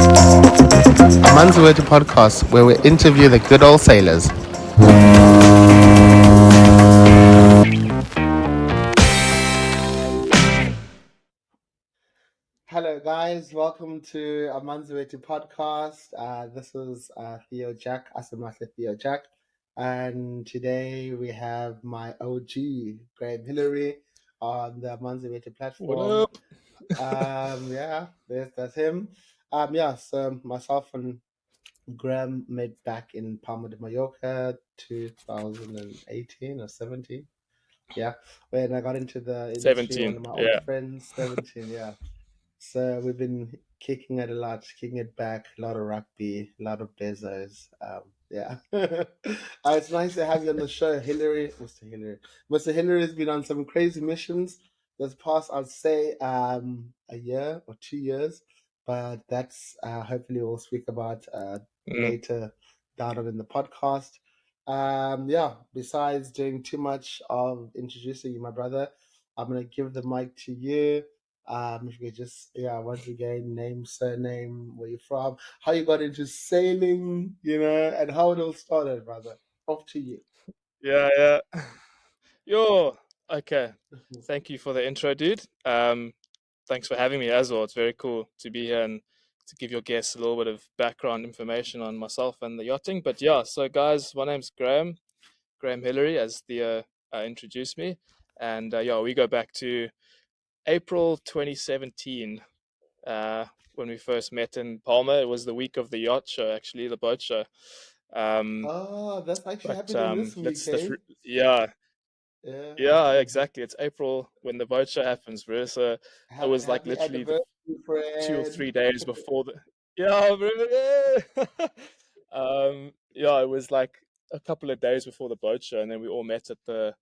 Amanzi Wethu podcast, where we interview the good old sailors. Hello, guys. Welcome to Amanzi Wethu podcast. This is Theo Jack, Asamasa Theo Jack. And today we have my OG, Graeme Hillary, on the Amanzi Wethu What platform. up? That's him. So myself and Graham met back in Palma de Mallorca 2018 or 17. Yeah, when I got into the industry, one 17. of my old Yeah. friends, 17, yeah. So we've been kicking it a lot, kicking it back, a lot of rugby, a lot of Bezos. Yeah. It's nice to have you on the show, Hillary. Mr. Hillary. Mr. Hillary has been on some crazy missions this past, I'd say, a year or 2 years. But that's hopefully we'll speak about Mm. later down on in the podcast. Besides doing too much of introducing you, my brother, I'm going to give the mic to you. If you could just, once again, name, surname, where you're from, how you got into sailing, and how it all started, brother. Off to you. Yeah, yeah. Yo. Okay. Thank you for the intro, dude. Thanks for having me as well. It's very cool to be here and to give your guests a little bit of background information on myself and the yachting. But yeah, so guys, my name's Graeme Hillary, as the introduced me. And yeah, we go back to April 2017, uh, when we first met in Palma. It was the week of the yacht show, actually, the boat show. Um, Oh, that's actually but happening this week, let's eh? yeah, Yeah. yeah, exactly. It's April when the boat show happens, bro. So it was like Happy literally the anniversary, 2 or 3 friend. days before the yeah, bro. Yeah. Yeah, it was like a couple of days before the boat show, and then we all met at the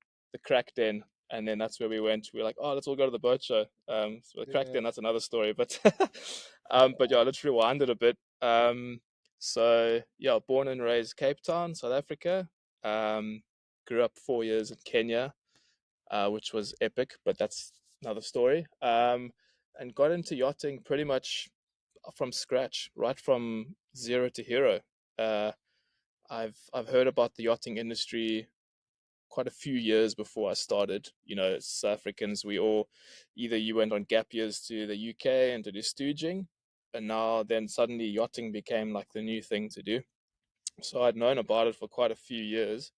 crack den, and then that's where we went. We were like, oh, let's all go to the boat show. So the crack Yeah. den, that's another story, but but yeah, let's rewind it a bit. So yeah, born and raised Cape Town, South Africa. Um, grew up 4 years in Kenya, which was epic, but that's another story. And got into yachting pretty much from scratch, right from zero to hero. Uh, I've heard about the yachting industry quite a few years before I started. You know, South Africans, we all either you went on gap years to the UK and to do stooging, and now then suddenly yachting became like the new thing to do. So I'd known about it for quite a few years.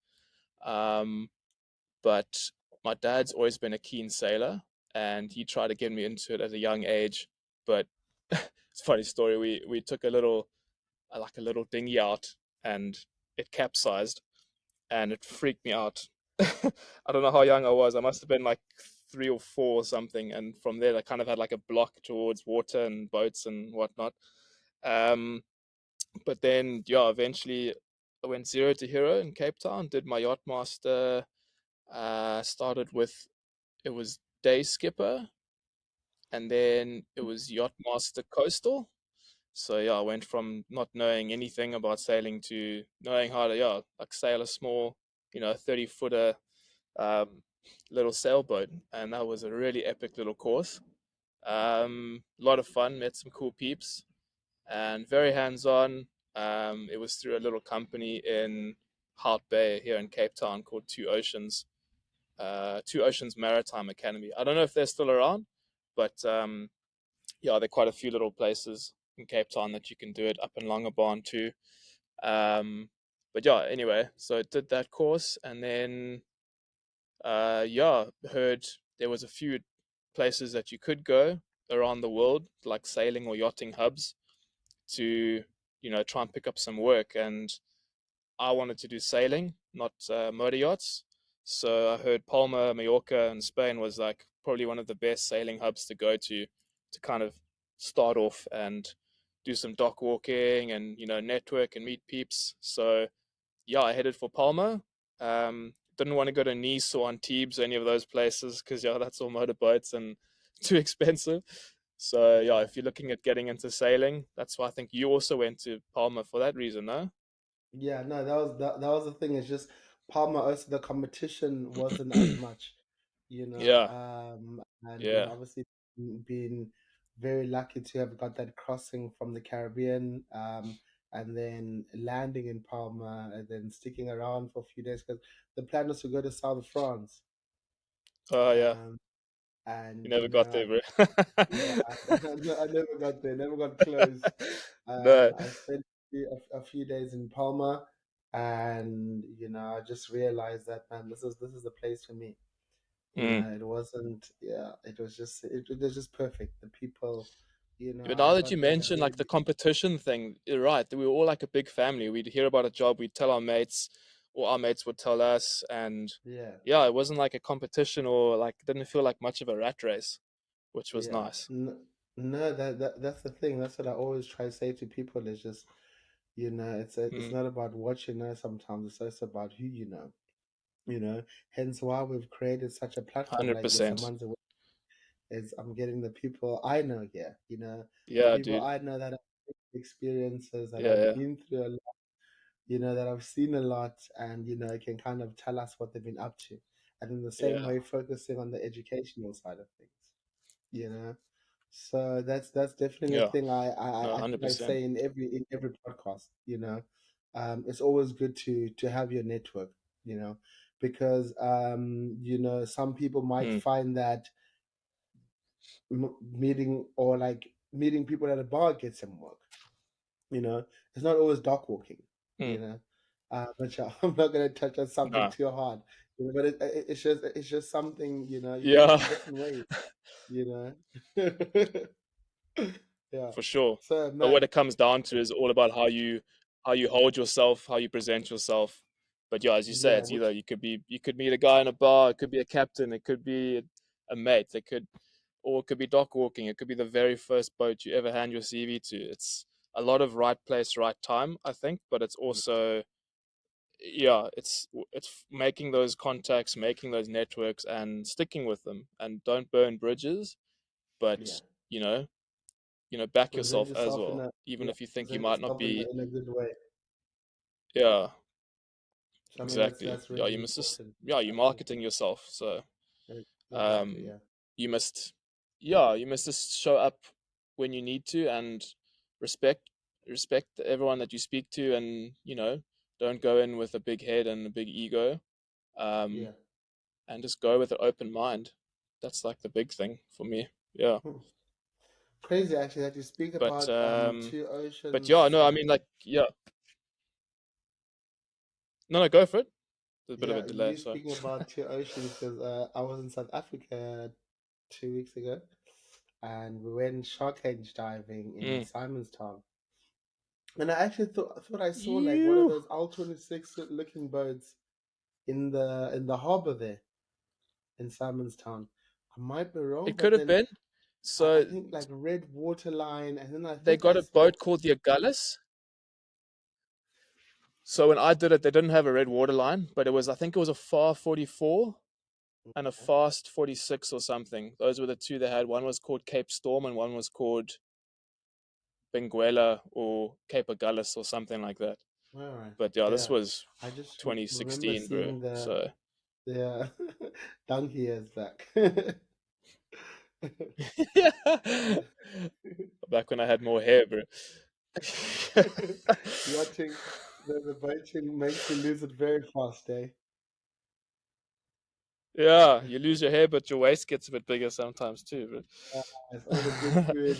Um, but my dad's always been a keen sailor, and he tried to get me into it at a young age. But it's a funny story. We took a little like a little dinghy out, and it capsized, and it freaked me out. I don't know how young I was. I must have been like 3 or 4 or something. And from there, I kind of had like a block towards water and boats and whatnot. Um, but then, yeah, eventually I went zero to hero in Cape Town, did my yacht master. Started with it was day skipper, and then it was yacht master coastal. So yeah, I went from not knowing anything about sailing to knowing how to like sail a small, 30-footer um, little sailboat, and that was a really epic little course. A lot of fun, met some cool peeps, and very hands-on. It was through a little company in Hout Bay here in Cape Town called Two Oceans Maritime Academy. I don't know if they're still around, but yeah, there are quite a few little places in Cape Town that you can do it, up in Longabon too. But yeah, anyway, so I did that course, and then yeah, heard there was a few places that you could go around the world, like sailing or yachting hubs, to try and pick up some work. And I wanted to do sailing, not motor yachts. So I heard Palma, Mallorca, and Spain was like probably one of the best sailing hubs to go to kind of start off and do some dock walking and network and meet peeps. So yeah, I headed for Palma. Didn't want to go to Nice or Antibes or any of those places because yeah, that's all motorboats and too expensive. So yeah, Yeah. if you're looking at getting into sailing, that's why I think you also went to Palma for that reason, no? Yeah, no, that was the thing. It's just Palma also the competition wasn't as much, Yeah, and yeah, obviously being very lucky to have got that crossing from the Caribbean, and then landing in Palma, and then sticking around for a few days because the plan was to go to South France. Oh yeah, Um, you and never got there, bro. yeah, I never got there, never got close. No. I spent a few days in Palma, and I just realized that, man, this is the place for me. Mm. It wasn't, yeah, it was just perfect. The people, But I now that you got there and I mention like the really, competition thing, you're right. We were all like a big family. We'd hear about a job, we'd tell our mates, or our mates would tell us, and yeah, yeah, it wasn't like a competition or like it didn't feel like much of a rat race, which was yeah. nice. No, that's the thing. That's what I always try to say to people. Is just, it's Mm. not about what you know. Sometimes it's also about who you know. Hence why we've created such a platform like this. 100%. Amanzi Wethu is I'm getting the people I know here. The Yeah, people dude. I know that have experiences that Yeah, have yeah, been through a lot, that have seen a lot, and can kind of tell us what they've been up to, and in the same yeah, way focusing on the educational side of things. You know, so that's definitely a yeah. thing No, I think I 100%. say in every podcast. It's always good to have your network. You know, because some people might Mm, find that meeting or like meeting people at a bar gets them work. You know, it's not always dog walking. mm. You know, but yeah, I'm not gonna touch on something Nah. too hard. But it's just something you can Yeah, meet in different ways. You know, yeah. for sure. So But what man, it comes down to is all about how you hold yourself, how you present yourself. But yeah, as you say, yeah, it's either you could meet a guy in a bar, it could be a captain, it could be a mate, or it could be dock walking, it could be the very first boat you ever hand your CV to. It's a lot of right place, right time, I think, but it's also yeah, it's making those contacts, making those networks, and sticking with them, and don't burn bridges, but yeah. you know back Present yourself as yourself in well, a even yeah. if you think you Present might not yourself in be. a good way. Yeah, So I mean exactly. that's Yeah, really you must just, important. yeah, I you're think marketing yourself, so exactly, um yeah. you must, yeah, you must just show up when you need to, and respect everyone that you speak to, and don't go in with a big head and a big ego, um Yeah. and just go with an open mind. That's like the big thing for me. Yeah. Hmm. Crazy actually that you speak But about um two but yeah, oceans. no, I mean, like, yeah. No, no, go for it. There's a bit of a Yeah, delay, you so. speaking about two oceans because I was in South Africa 2 weeks ago, and we went shark cage diving in Mm. Simonstown. And I actually thought I saw like one of You. those Al 26 looking boats in the harbor there in Simonstown. I might be wrong, It could but have then been. I So think like red water line, and then I they think got I a saw. boat called the Agulhas. So when I did it, they didn't have a red water line, but I think it was a far 44 and a fast 46 or something. Those were the two they had. One was called Cape Storm and one was called Benguela or Cape Agulhas or something like that. All right, But yeah, this yeah. was I just remember 2016, bro. seeing the So the donkey years back. yeah, back when I had more hair, bro. Yachting, the boating makes you lose it very fast, eh? Yeah, you lose your hair, but your waist gets a bit bigger sometimes too, It's all the good bro. food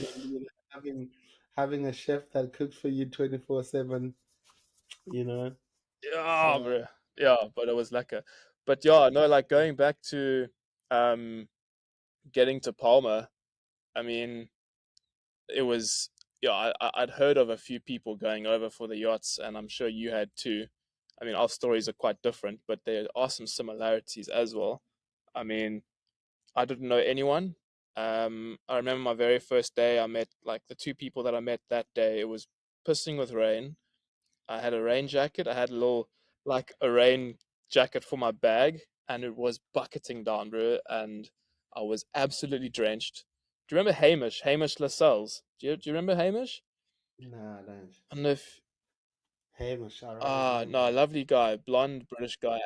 and having a chef that cooks for you 24/7, you know. Yeah, bro. So Yeah, but it was lekker. But yeah, no, like going back to um getting to Palma, I mean, it was, yeah, I'd heard of a few people going over for the yachts, and I'm sure you had too. I mean, our stories are quite different, but there are some similarities as well. I mean, I didn't know anyone. I remember my very first day, I met like the two people that I met that day. It was pissing with rain. I had a rain jacket. I had a little, like, a rain jacket for my bag, and it was bucketing down, bro. And I was absolutely drenched. Do you remember Hamish? Hamish Lascelles? Do you remember Hamish? no, I don't. I don't know if. Hamish, I'll write his Ah, name no, down. lovely guy, blonde British guy,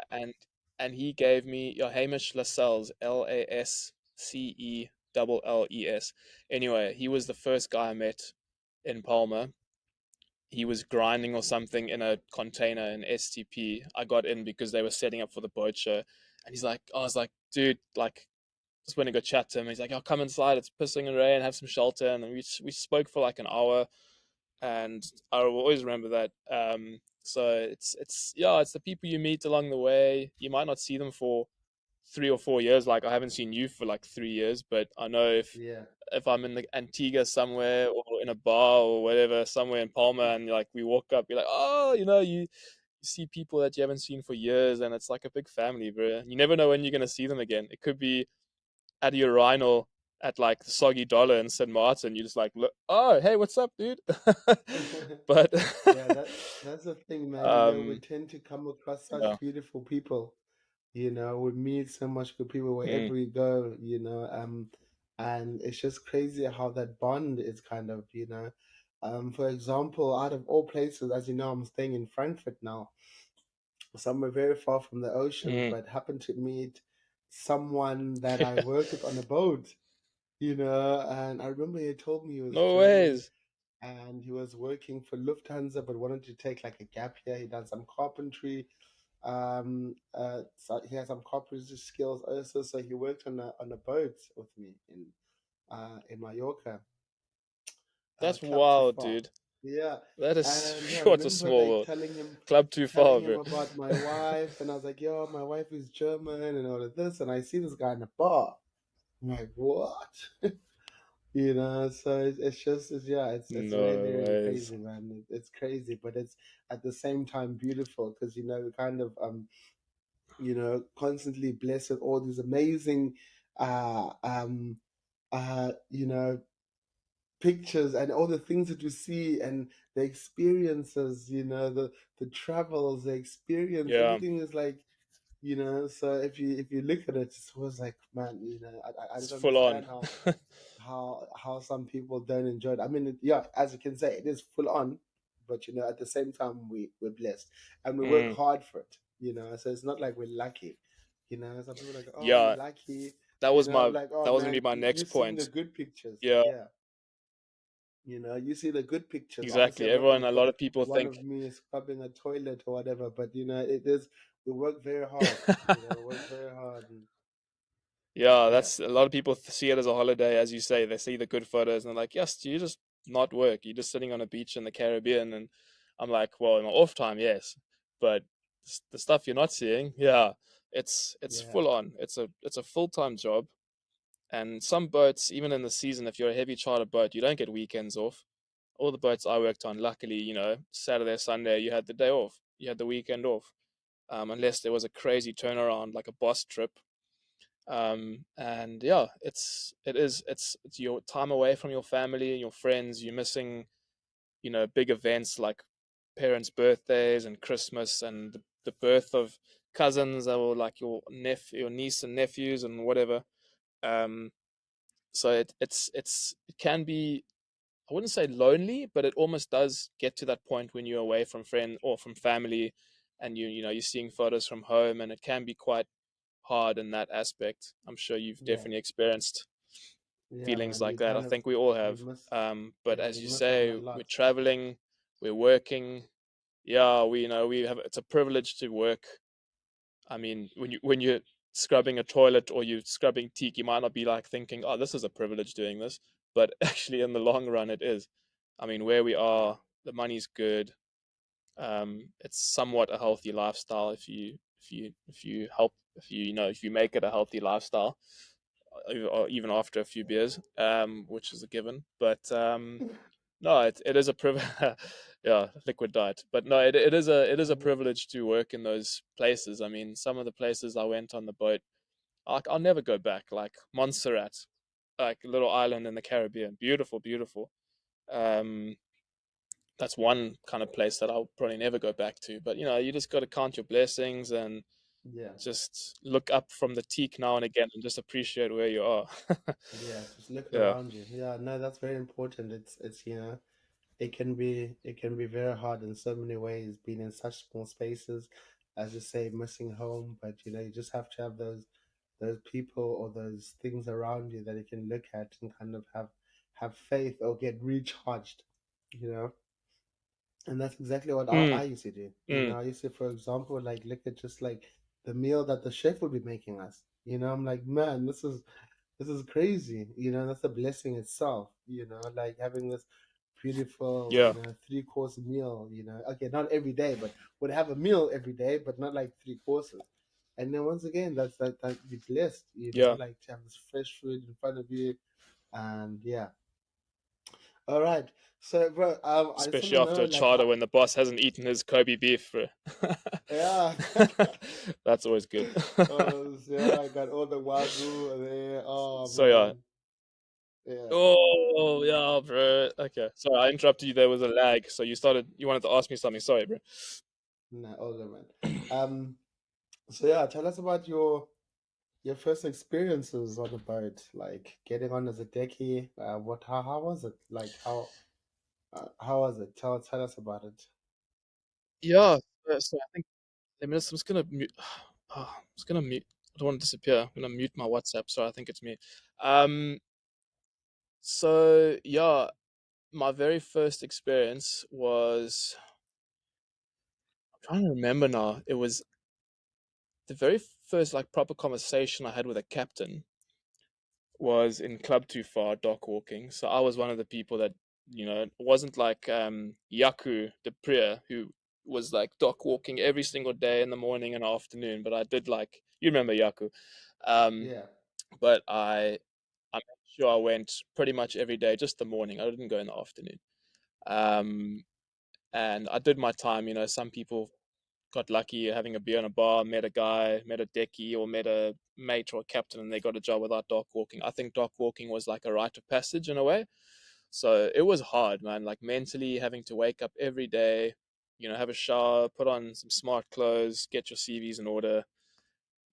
and he gave me, yeah, Hamish Lascelles, Lascelles. Welles. Anyway, he was the first guy I met in Palma. He was grinding or something in a container in STP. I got in because they were setting up for the boat show, and he's like, I was like, dude, like, just went to go chat to him. He's like, "I'll come inside. It's pissing and rain. Have some shelter." And then we spoke for like an hour, and I will always remember that. So it's yeah, it's the people you meet along the way. You might not see them for 3 or 4 years. Like I haven't seen you for like 3 years, but I know Yeah. if I'm in the Antigua somewhere or in a bar or whatever, somewhere in Palma, and like we walk up, you're like, oh, you see people that you haven't seen for years, and it's like a big family, bro. You never know when you're gonna see them again. It could be at a urinal at like the Soggy Dollar in St. Martin. You just like look, oh, hey, what's up, dude? But Yeah, that's the thing, man. We um, tend to come across such yeah, beautiful people. We meet so much good people mm, wherever we go, and it's just crazy how that bond is kind of, for example, out of all places, as you know, I'm staying in Frankfurt now, somewhere very far from the ocean, mm. but happened to meet someone that I worked with on a boat, and I remember he told me he was No German ways. and he was working for Lufthansa but wanted to take like a gap year. He done some carpentry. So he has some carpentry skills also. So he worked on a boat with me in Mallorca, That's Club Too wild, Far. dude. Yeah, That is and yeah, I sure it's a remember small like world. telling him Club too far, telling him bro. about my wife, and I was like, "Yo, my wife is German and all of this," and I see this guy in a bar. I'm like, "What?" So it's really No really ways. crazy, man. It's crazy, but it's at the same time beautiful because we kind of constantly blessed with all these amazing uh um you know pictures and all the things that we see and the experiences, the travels, the experience, Yeah, everything is like, so if you look at it, it's always like, man, I it's don't full on. understand how some people don't enjoy it. I mean, yeah, as you can say, it is full on, but at the same time, we're blessed and we work Mm, hard for it. So it's not like we're lucky. Some people are like, oh, you're yeah, lucky. that was I'm my like, oh that was gonna be man, my you're next seeing the point. good pictures. Yeah, Yeah, you see the good pictures. Obviously, exactly. I'm not going Everyone, to a lot put of people one think. of me scrubbing a toilet or whatever, but it is. We work very hard. We work very hard, and Yeah, yeah, that's a lot of people see it as a holiday, as you say. They see the good photos and they're like, "Yes, you just not work. You're just sitting on a beach in the Caribbean." And I'm like, "Well, in my off time, yes, but the stuff you're not seeing, yeah, it's yeah, full on. It's a full-time job. And some boats, even in the season, if you're a heavy charter boat, you don't get weekends off. All the boats I worked on, luckily, Saturday, Sunday, you had the day off. You had the weekend off, unless there was a crazy turnaround like a boss trip. And yeah, it's your time away from your family and your friends. You're missing, big events like parents' birthdays and Christmas and the birth of cousins or like your niece and nephews and whatever. Um, so it can be, I wouldn't say lonely, but it almost does get to that point when you're away from friend or from family, and you're seeing photos from home, and it can be quite hard in that aspect. I'm sure you've yeah, definitely experienced yeah, feelings man. like You that. I kind of think we all you have. miss, But yeah, as you you miss out say, a we're lot. traveling, we're working. Yeah, we have. It's a privilege to work. I mean, when you're scrubbing a toilet or you're scrubbing teak, you might not be like thinking, "Oh, this is a privilege doing this," but actually, in the long run, it is. I mean, where we are, the money's good. It's somewhat a healthy lifestyle if you make it a healthy lifestyle, or even after a few beers, which is a given. But no, it is a privilege. Yeah, liquid diet. But no, it is a Mhm. privilege to work in those places. I mean, some of the places I went on the boat, like I'll never go back. Like Montserrat, like a little island in the Caribbean, beautiful, beautiful. Um, that's one kind of place that I'll probably never go back to. But you just got to count your blessings and Yeah, just look up from the teak now and again and just appreciate where you are. yeah. Just look Yeah. around you. Yeah, no, that's very important. It's it can be very hard in so many ways, being in such small spaces, as you say, missing home. But you just have to have those those people or those things around you that you can look at and kind of have faith or get recharged, you know. And that's exactly what I Mm, used to do. You mm, know, I used to, for example, like look at just like the meal that the chef would be making us. You know, I'm like, man, this is crazy. You know, that's a blessing itself. You know, like having this beautiful, yeah, 3-course meal. You know, okay, not every day, but would have a meal every day, but not like 3 courses. And then once again, that be blessed. You know, yeah. like to have this fresh food in front of you, and yeah. All right. So, bro, I just want Especially to after know, a like, charter when the boss hasn't eaten his Kobe beef, bro. yeah. That's always good. Oh, yeah, I got all the wagyu there. Oh So yeah. man, yeah. Oh yeah, bro. Okay. Sorry, I interrupted you there with a lag. So you wanted to ask me something. Sorry, bro. Nah, all good, man. Um, so yeah, tell us about your first experiences on the boat, like getting on as a decky. How was it? Like how was it? Tell us about it. Yeah. So I think I'm just gonna mute. I'm just gonna mute. I don't want to disappear. I'm gonna mute my WhatsApp. So I think it's me. Um. So yeah, my very first experience was. I'm trying to remember now. It was the very first like proper conversation I had with a captain was in Club Too Far dock walking. So I was one of the people that it wasn't like Yaku de Priya who was like dock walking every single day in the morning and afternoon. But I did like you remember Yaku, um, Yeah, but I'm sure I went pretty much every day, just the morning. I didn't go in the afternoon. Um, and I did my time. Some people got lucky having a beer in a bar, met a guy, met a decky, or met a mate or a captain, and they got a job without dock walking. I think dock walking was like a rite of passage in a way. So it was hard, man. Like mentally having to wake up every day, have a shower, put on some smart clothes, get your CVs in order,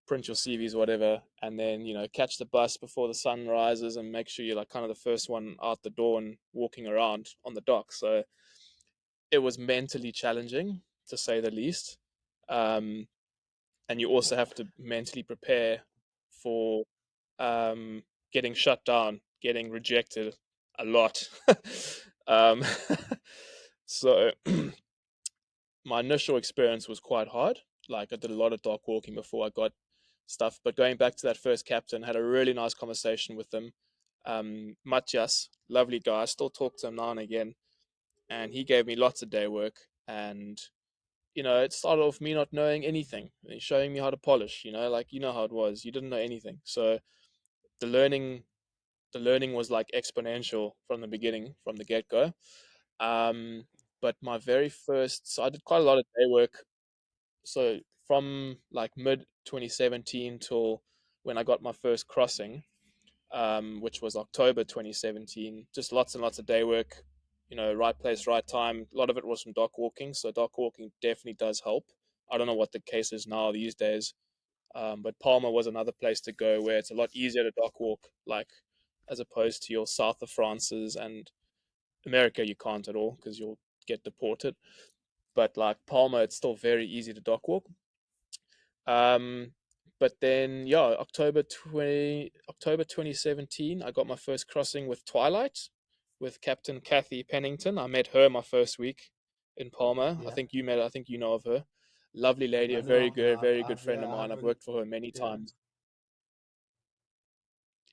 print your CVs, whatever, and then catch the bus before the sun rises and make sure you're like kind of the first one out the door and walking around on the dock. So it was mentally challenging to say the least. Um, and you also have to mentally prepare for um, getting shut down, getting rejected a lot. um, so my initial experience was quite hard. Like I did a lot of dark walking before I got stuff. But going back to that first captain, had a really nice conversation with him. Matias, lovely guy. I still talk to him now and again, and he gave me lots of day work. And it started off me not knowing anything, and showing me how to polish. Like how it was. You didn't know anything, so the learning, the learning was like exponential from the beginning, from the get go. Um, but my very first, so I did quite a lot of day work. So from like mid 2017 till when I got my first crossing, which was October 2017. Just lots and lots of day work, right place, right time. A lot of it was from dock walking. So dock walking definitely does help. I don't know what the case is now these days, but Palma was another place to go where it's a lot easier to dock walk, like as opposed to your south of France's and America, you can't at all because you'll get deported. But like Palma, it's still very easy to dock walk. Um, but then yeah, October 2017, I got my first crossing with Twilight, with Captain Kathy Pennington. I met her my first week in Palma. yeah. I think you know of her. Lovely lady, I a know of her. very good friend Yeah, of I mine. I've haven't. worked for her many Yeah. times.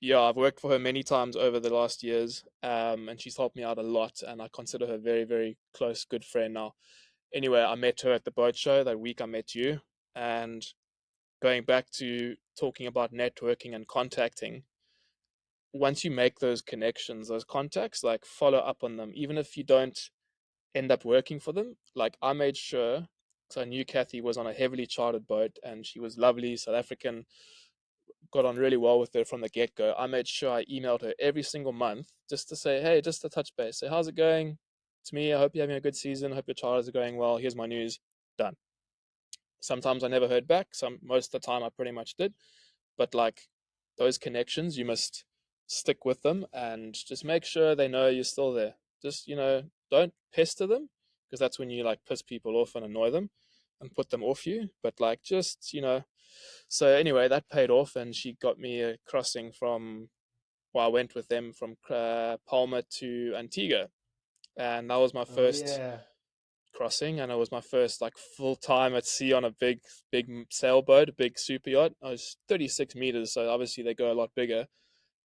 Yeah, I've worked for her many times over the last years, and she's helped me out a lot, and I consider her very, very close, good friend now. Anyway, I met her at the boat show that week I met you, and going back to talking about networking and contacting, once you make those connections, those contacts, like follow up on them, even if you don't end up working for them. Like I made sure, because I knew Kathy was on a heavily chartered boat and she was lovely, South African, got on really well with her from the get go. I made sure I emailed her every single month just to say, hey, just to touch base, say, how's it going? It's me. I hope you're having a good season. I hope your charters are going well. Here's my news. Done. Sometimes I never heard back. Most of the time I pretty much did. But like those connections, you must stick with them and just make sure they know you're still there. Just don't pester them, because that's when you like piss people off and annoy them. and put them off you, but like just So anyway, that paid off, and she got me a crossing from. Well, I went with them from Palma to Antigua, and that was my Oh first yeah. crossing, and it was my first like full time at sea on a big sailboat, a big super yacht. I was 36 meters, so obviously they go a lot bigger,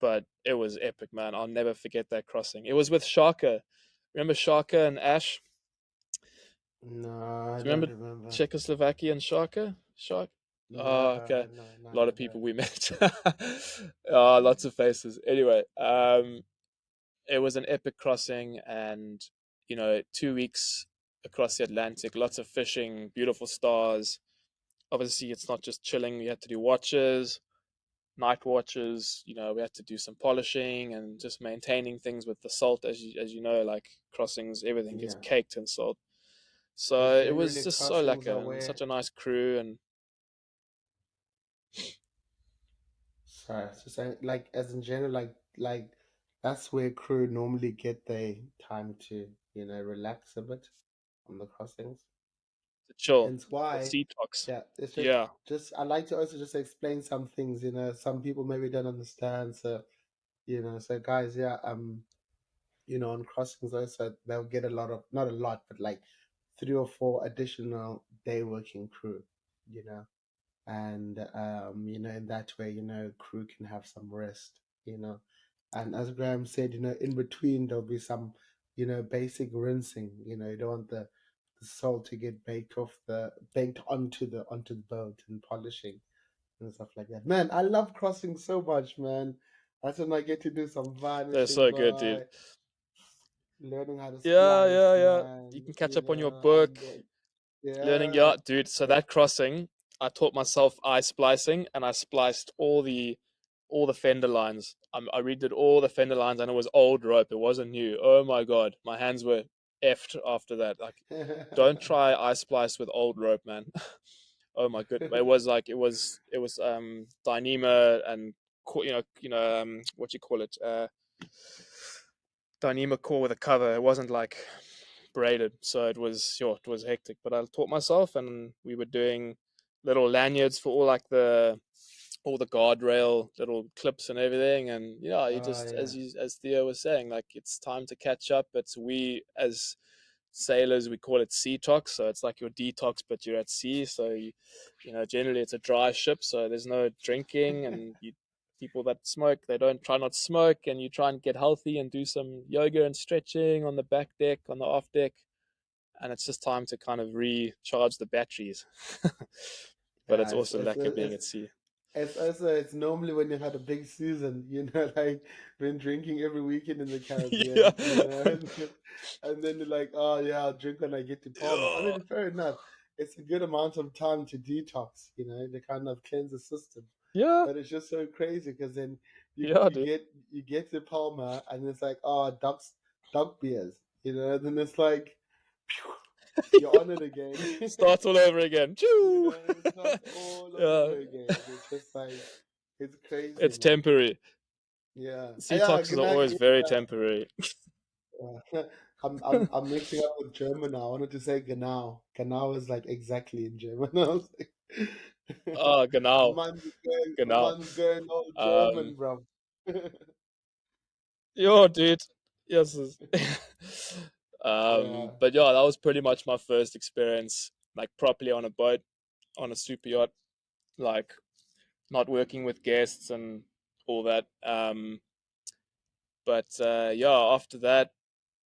but it was epic, man. I'll never forget that crossing. It was with Shaka. Remember Shaka and Ash? No, I Do you don't remember remember. Czechoslovakia and Shaka? Shark? Oh, okay. No, no, no, A lot I of people don't. we met. Oh, lots of faces. Anyway, it was an epic crossing, and 2 weeks across the Atlantic, lots of fishing, beautiful stars. Obviously, it's not just chilling. We had to do watches, night watches. We had to do some polishing and just maintaining things with the salt, as you know, like crossings, everything gets Yeah, caked in salt. So because it was generally just so crossings are lekker and where. such a nice crew. And Sorry, so saying like as in general, like that's where crew normally get their time to relax a bit on the crossings. to chill, Hence the why, sea talks. yeah, it's Yeah, just I like to also just explain some things. Some people maybe don't understand. So so guys, yeah, on crossings also they'll get a lot of not a lot, but like 3 or 4 additional day working crew. You know and in that way crew can have some rest. And as Graham said, in between there'll be some basic rinsing. You don't want the salt to get baked onto the boat, and polishing and stuff like that. Man, I love crossing so much, man. That's when I get to do some they're varnishing, so good, dude. by learning how to Yeah, splice, yeah, yeah. You man, can catch up on your book, and then learning, yeah. yeah, dude. So that crossing, I taught myself eye splicing, and I spliced all the fender lines. I redid all the fender lines, and it was old rope. It wasn't new. Oh my god, my hands were effed after that. Like, don't try eye splice with old rope, man. Oh my good, it was like it was Dyneema and what you call it, Dyneema core with a cover. It wasn't like braided, so it was hectic. But I taught myself, and we were doing little lanyards for all the guardrail little clips and everything. And yeah, you Oh just, yeah. as Theo was saying, like, it's time to catch up. It's we as sailors, we call it sea tox, so it's like your detox, but you're at sea. So generally it's a dry ship, so there's no drinking, and people that smoke, they don't try not to smoke, and you try and get healthy and do some yoga and stretching on the back deck, on the off deck, and it's just time to kind of recharge the batteries. But it's Yeah, also lekker being at sea. it's normally when you had a big season, like been drinking every weekend in the Yeah. Caribbean, and then you're like, oh yeah, I'll drink when I get to Palma. I Yeah. mean, fair enough. It's a good amount of time to detox, to kind of cleanse the system. Yeah. But it's just so crazy because then you Yeah, you dude. get you get to Palma and it's like, oh, duck beers, then it's like, phew, you're on it again. Starts all over again. Choo! It starts all Yeah. over again. It's just like, it's crazy, It's man. temporary. Yeah. Sea Yeah, toxins good are night. always very temporary. Yeah. I'm mixing up with German now. I wanted to say genau. Genau is like exactly in German. I was like, Ah, genau. Genau. man's going all Um, German, bro. yeah, dude. Yes. Yeah. But yeah, that was pretty much my first experience, like properly on a boat, on a super yacht, like not working with guests and all that. But yeah, after that,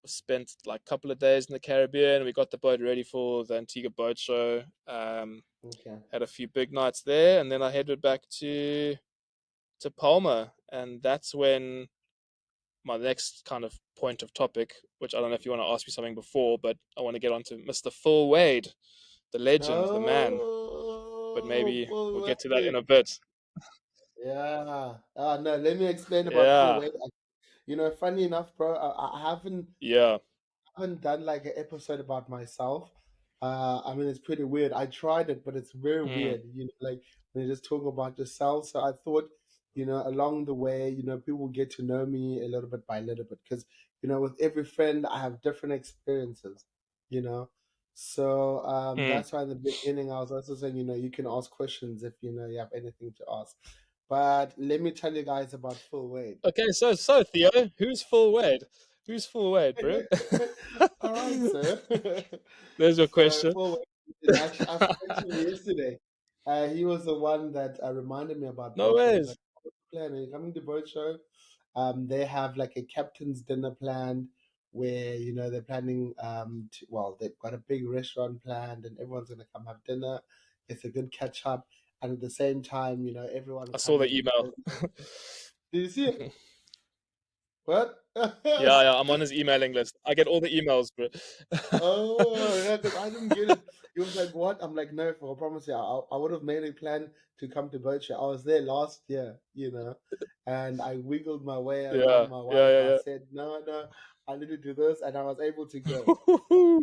spent like a couple of days in the Caribbean. We got the boat ready for the Antigua Boat Show. Okay. Had a few big nights there, and then I headed back to Palma, and that's when my next kind of point of topic, which I don't know if you want to ask me something before, but I want to get on to Mr. Phil Wade, the legend, the man. But Oh, maybe we'll full get to that in way. a bit. Yeah. No, let me explain about full Yeah, weight. Funny enough, bro, I yeah, haven't done like an episode about myself. I mean, it's pretty weird. I tried it, but it's very mm, weird. Like when you just talk about yourself. So I thought, along the way, people get to know me a little bit by little bit because, with every friend, I have different experiences. You know. So Mm. that's why in the beginning I was also saying, you can ask questions if you have anything to ask. But let me tell you guys about Full Wade. Okay, so Theo, who's full weight? Who's full weight, bro? All right, sir. There's your So question. Full Wade is actually I spoke to him yesterday. He was the one that reminded me about No boat show. He's ways. like, "What's the plan? Are you coming to boat show?" They have like a captain's dinner planned where they're planning well, they've got a big restaurant planned and everyone's gonna come have dinner. It's a good catch up, and at the same time, everyone I saw the comes and email. says, "Do you see it? What?" Yeah, yeah, I'm on his emailing list. I get all the emails, bro. Oh, yeah, because I didn't get it. He was like, "What?" I'm like, "No, for I promise you, I would have made a plan to come to boat show. I was there last year, and I wiggled my way around Yeah, my wife. I yeah, said, no, no, I need to do this, and I was able to go. yeah,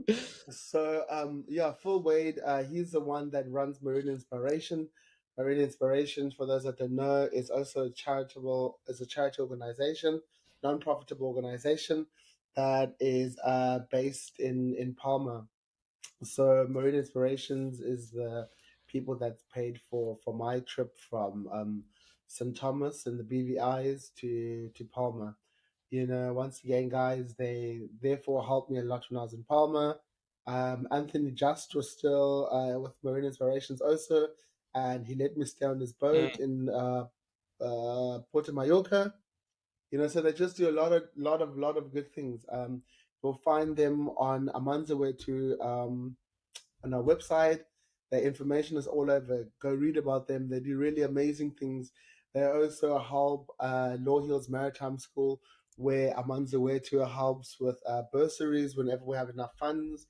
So, yeah, Phil Wade, he's the one that runs Marine Inspiration. Marine Inspiration, for those that don't know, is a charity organization, non-profitable organization that is based in Palma. So Marine Inspirations is the people that's paid for my trip from St. Thomas and the BVI's to Palma. Once again, guys, they therefore helped me a lot when I was in Palma. Anthony Just was still with Marine Inspirations also, and he let me stay on his boat mm, in Puerto Mallorca. So they just do a lot of good things. You'll find them on Amanzi Wethu on our website. Their information is all over. Go read about them. They do really amazing things. They also help Law Hills Maritime School, where Amanzi Wethu helps with bursaries whenever we have enough funds.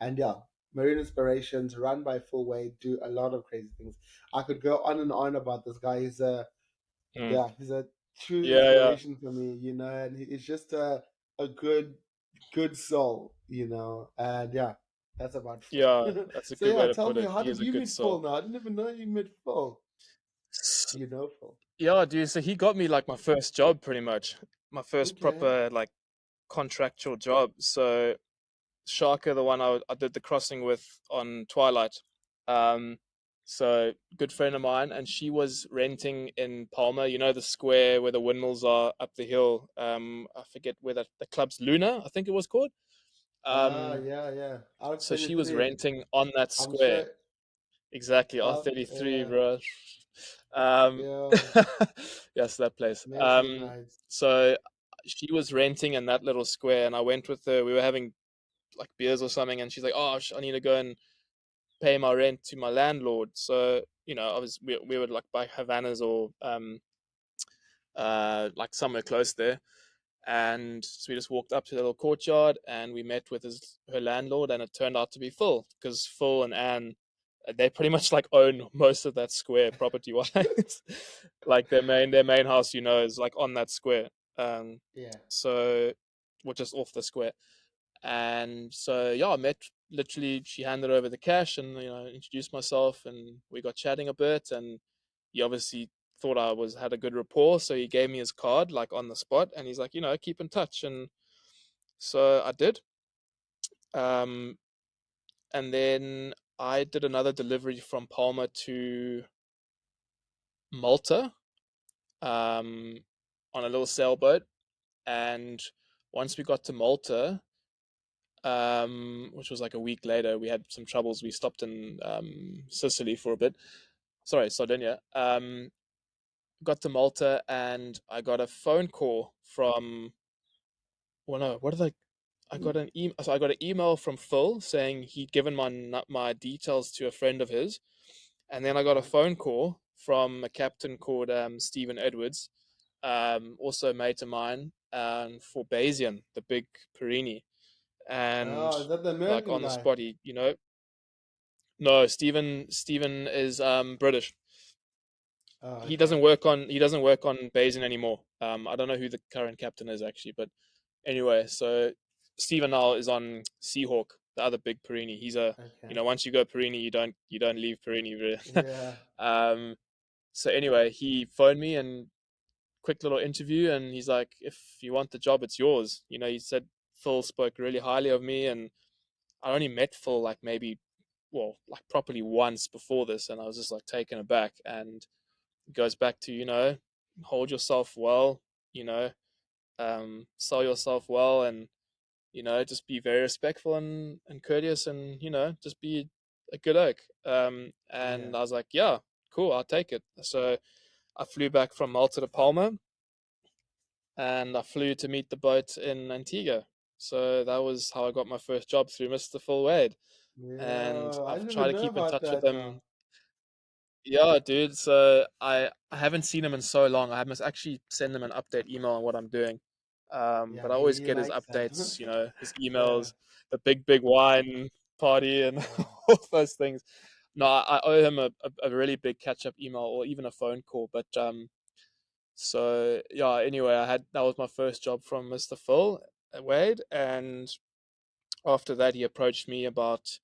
And yeah, Marine Inspirations, run by Full Way, do a lot of crazy things. I could go on and on about this guy. mm. He's a true Yeah, yeah, inspiration for me, and he's just a good soul, and yeah, that's about Phil. yeah. That's a So good yeah, way to tell put me, it. how He did is a you good meet Phil? soul. Now, I didn't even know you met Phil. S- Phil. Yeah, dude. So he got me like my first job, pretty much. My first Okay. proper like contractual job. So Sharka, the one I did the crossing with on Twilight. Um, so good friend of mine, and she was renting in Palma. You know the square where the windmills are up the hill. I forget where the club's Luna, I think it was called. Um, Yeah, yeah. Out so she was 33. renting on that I'm square. sure. Exactly, Out. R33, Yeah. bro. Um, Yeah. yes, that place. Amazing nights. So she was renting in that little square, and I went with her. We were having like beers or something, and she's like, "Oh, I need to go and pay my rent to my landlord." So we would like buy Havanas or like somewhere close there, and so we just walked up to the little courtyard and we met with her landlord, and it turned out to be Phil because Phil and Anne, they pretty much like own most of that square property wise. Like their main house, is like on that square. Um, Yeah. so we're just off the square. And so yeah, I met literally. She handed over the cash, and introduced myself, and we got chatting a bit. And he obviously thought I was had a good rapport, so he gave me his card like on the spot, and he's like, keep in touch. And so I did. Um, and then I did another delivery from Palma to Malta, um, on a little sailboat. And once we got to Malta, which was like a week later, we had some troubles. We stopped in Sicily for a bit. Sorry, Sardinia. Got to Malta, and I got a phone call from. Well, no, what did I? I got an email. So I got an email from Phil saying he'd given my details to a friend of his, and then I got a Okay. phone call from a captain called Stephen Edwards, also a mate of mine, for Bayesian, the big Perini, and Oh, is that the like American on the guy? spot, no, Stephen is British. Oh, He okay. doesn't work on Bayesian anymore. I don't know who the current captain is actually, but anyway, so Stephen now is on Seahawk, the other big Perini. He's Okay. once you go Perini, you don't leave Perini. Really. Yeah. So anyway, he phoned me and quick little interview, and he's like, if you want the job, it's yours. He said Phil spoke really highly of me, and I only met Phil like maybe, well, like properly once before this, and I was just like taken aback. And it goes back to, hold yourself well, you know, sell yourself well, and just be very respectful and courteous, and just be a good oak. Yeah. And I was like, yeah, cool, I'll take it. So I flew back from Malta to Palma, and I flew to meet the boat in Antigua. So that was how I got my first job, through Mr. Phil Wade. And Yeah. I I've didn't tried even to know keep in about touch with that now. him. Yeah, dude. So I haven't seen him in so long. I must actually send him an update email on what I'm doing. Yeah, But I always he get his likes that. updates, his Yeah. emails, the big wine party, and Yeah. all those things. No, I owe him a really big catch up email, or even a phone call. But so yeah. Anyway, that was my first job from Mr. Phil Wade, and after that, he approached me about,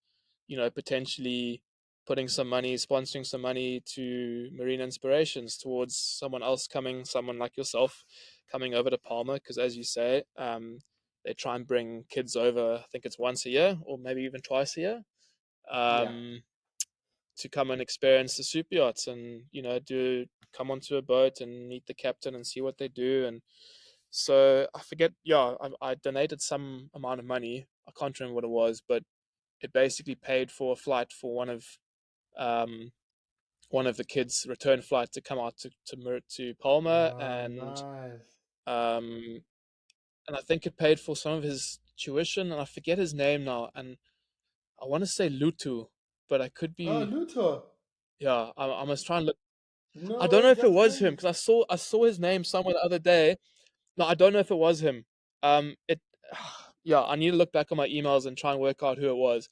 potentially putting some money, sponsoring some money to Marine Inspirations, towards someone like yourself, coming over to Palma. Because as you say, they try and bring kids over. I think it's once a year, or maybe even twice a year, Yeah. um, to come and experience the super yachts, and do come onto a boat and meet the captain and see what they do. And so I forget. Yeah, I donated some amount of money. I can't remember what it was, but it basically paid for a flight for um, one of the kids' return flight to come out to Palma. Oh, and nice. um, and I think it paid for some of his tuition, and I forget his name now, and I want to say Lutu, but I could Oh, be. Luthor. Yeah, I must try and look. I No don't know way, if it that's was him, crazy. because I saw his name somewhere the other day. No, I don't know if it was him. It, yeah, I need to look back on my emails and try and work out who it was,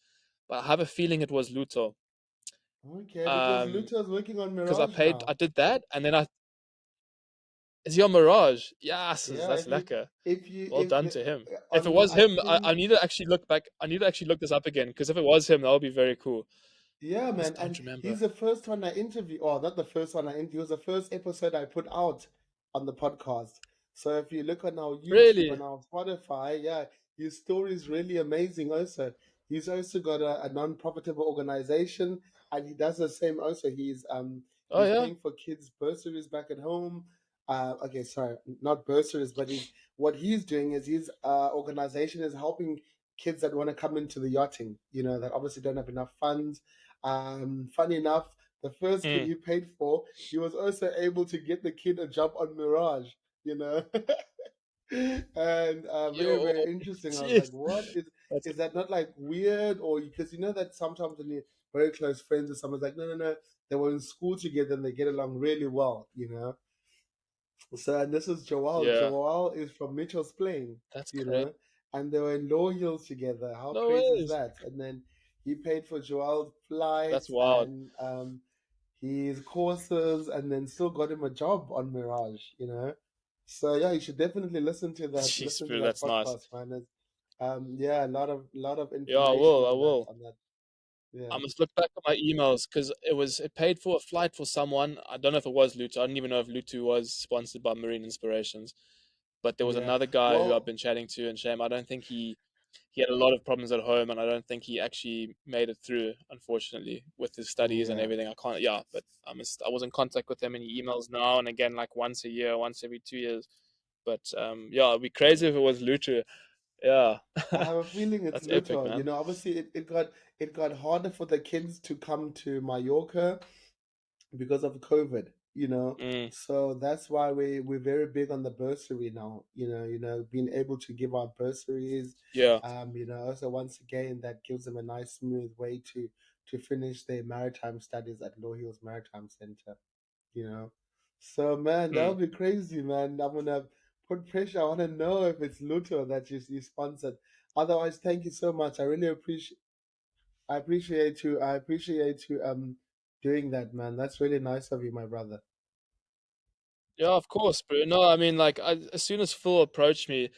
but I have a feeling it was Luto. Okay, because Um, Luthor's working on because Mirage I now. did that, and then is he on Mirage? Yes, Yeah, that's lekker. Well if done the to him. If it on was I him, I think need to actually look back. I need to actually look this up again, because if it was him, that would be very cool. yeah, I just man, don't and remember. he's the first one I interviewed, or not the first one I interviewed, he was the first episode I put out on the podcast. So if you look on our YouTube Really? and our Spotify, yeah, his story is really amazing also. He's also got a non-profitable organization, and he does the same also. Oh He's yeah. paying for kids' bursaries back at home. Okay, sorry, not bursaries, but what he's doing is his organization is helping kids that want to come into the yachting, that obviously don't have enough funds. Funny enough, the first kid Mm. he paid for, he was also able to get the kid a job on Mirage, you know. And very, Yo, very interesting. I was like, jeez, what that's is that not like weird? Or because you know that sometimes when you're very close friends with someone's like, no, no, no, they were in school together and they get along really well. So, and this is Joel. yeah, Joel is from Mitchell's Plain, that's you great. know, and they were in Law Hills together. How No crazy is ways. that? And then he paid for Joel's That's flights wild. and his courses, and then still got him a job on Mirage. So yeah, you should definitely listen to that. Jeez, Listen to bro, that that's nice. podcast, man. Yeah, a lot of Yeah, I information will. I on that. will. On that, I yeah, must look back at my emails, because it paid for a flight for someone. I don't know if it was Lutu. I don't even know if Lutu was sponsored by Marine Inspirations. But there was yeah. another guy who I've Well, been chatting to, and shame, I don't think he had a lot of problems at home, and I don't think he actually made it through, unfortunately, with his studies and yeah. everything. I can't. Yeah, but I was in contact with him in emails now and again, like once a year, once every 2 years. But yeah, it'd be crazy if it was Lutu. Yeah, I have a feeling it's that's epic, Luto. man. Obviously it got harder for the kids to come to Mallorca because of COVID. Mm, So that's why we're very big on the bursary now. Being able to give out bursaries. yeah. Also once again that gives them a nice smooth way to finish their maritime studies at Low Hills Maritime Center. You know. So man, that Mm. would be crazy, man. I'm gonna put pressure. I want to know if it's Luto that you sponsored. Otherwise, thank you so much. I appreciate you doing that, man. That's really nice of you, my brother. Yeah, of course, bro. No, I mean, like, as soon as Phil approached me,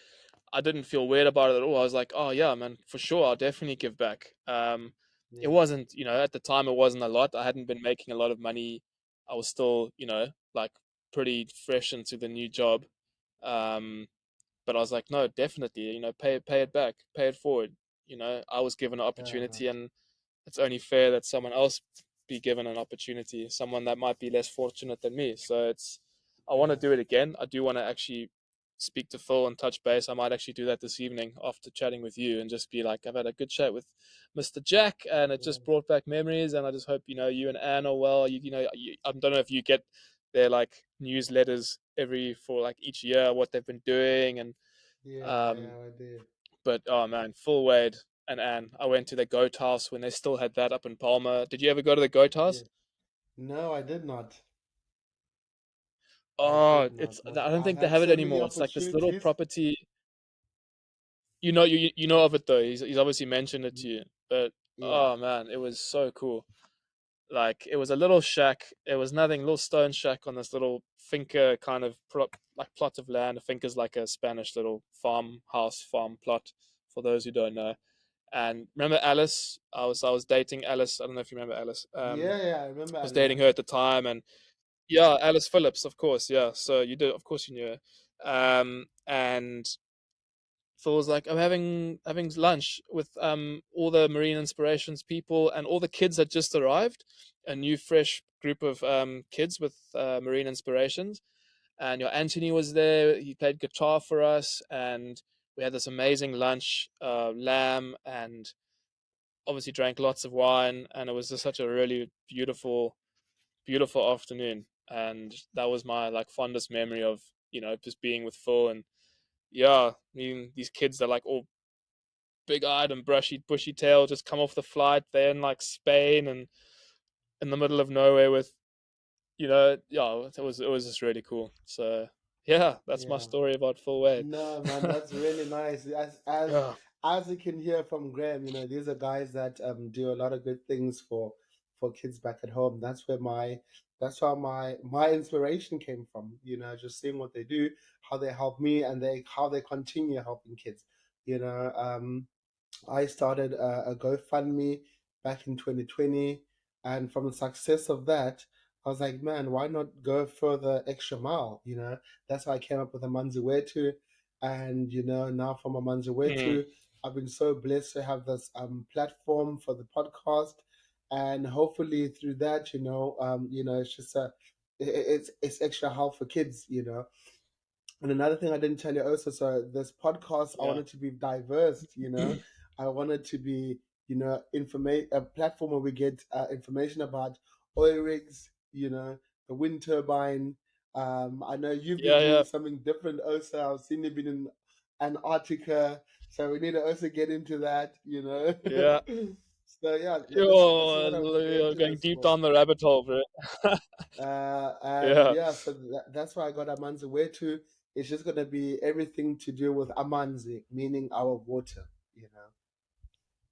I didn't feel weird about it at all. I was like, oh yeah, man, for sure, I'll definitely give back. It Yeah. wasn't, at the time, it wasn't a lot. I hadn't been making a lot of money. I was still, like, pretty fresh into the new job. Um, but I was like, no, definitely, pay it back, pay it forward. I was given an Uh, opportunity, and it's only fair that someone else be given an opportunity, someone that might be less fortunate than me. So I want to yeah, do it again. I do want to actually speak to Phil and touch base. I might actually do that this evening after chatting with you and just be like, I've had a good chat with Mr. Jack, and it yeah, just brought back memories. And I just hope you and Anne are well. I don't know if you get their like newsletters every for like each year what they've been doing, and yeah, um, yeah, I do. but oh man, full Wade and Anne. I went to the goat house when they still had that up in Palma. Did you ever go to the goat Yeah. house? No, I did not. I Oh, did it's not. I But don't I've think they had have it so many anymore. It's like this little opportunities. property. You know of it though. He's obviously mentioned it to Y- you. But Yeah, oh man, it was so cool. Like it was a little shack. It was nothing, little stone shack on this little finca kind of like plot of land. A finca is like a Spanish little farm plot. For those who don't know. And remember Alice? I was dating Alice. I don't know if you remember Alice. yeah, yeah. I remember I was dating her Alice. at the time, and yeah, Alice Phillips, of course. Yeah, so you did, of course, you knew her. And Phil was like, I'm having lunch with all the Marine Inspirations people, and all the kids had just arrived, a new fresh group of kids with Marine Inspirations, and your Anthony was there. He played guitar for us, and we had this amazing lunch, lamb, and obviously drank lots of wine, and it was just such a really beautiful afternoon. And that was my like fondest memory of just being with Phil. And yeah, meeting these kids that are like all big-eyed and bushy tail, just come off the flight. They're in like Spain and in the middle of nowhere with yeah, it was just really cool. So yeah, that's my Yeah. story about Phil Wade. No, man, that's really nice. As Yeah, as you can hear from Graham, these are guys that do a lot of good things for kids back at home. That's where my inspiration came from. Just seeing what they do, how they help me, and how they continue helping kids. I started a GoFundMe back in 2020, and from the success of that, I was like, man, why not go further extra mile? That's how I came up with Amanzi Wethu, and now from Amanzi mm. Wethu, I've been so blessed to have this platform for the podcast, and hopefully through that, it's just it's extra help for kids. And another thing I didn't tell you also, so this podcast, I Yeah, wanted to be diverse. I wanted to be, a platform where we get information about oil rigs, the wind turbine. I know you've been yeah, doing yeah, something different also. I've seen you've been in Antarctica, so we need to also get into that. yeah. So yeah, this is what I've You're created going this deep for. down the rabbit hole, bro. And Yeah, yeah, so that's why I got Amanzi Wetu. It's just gonna be everything to do with Amanzi, meaning our water.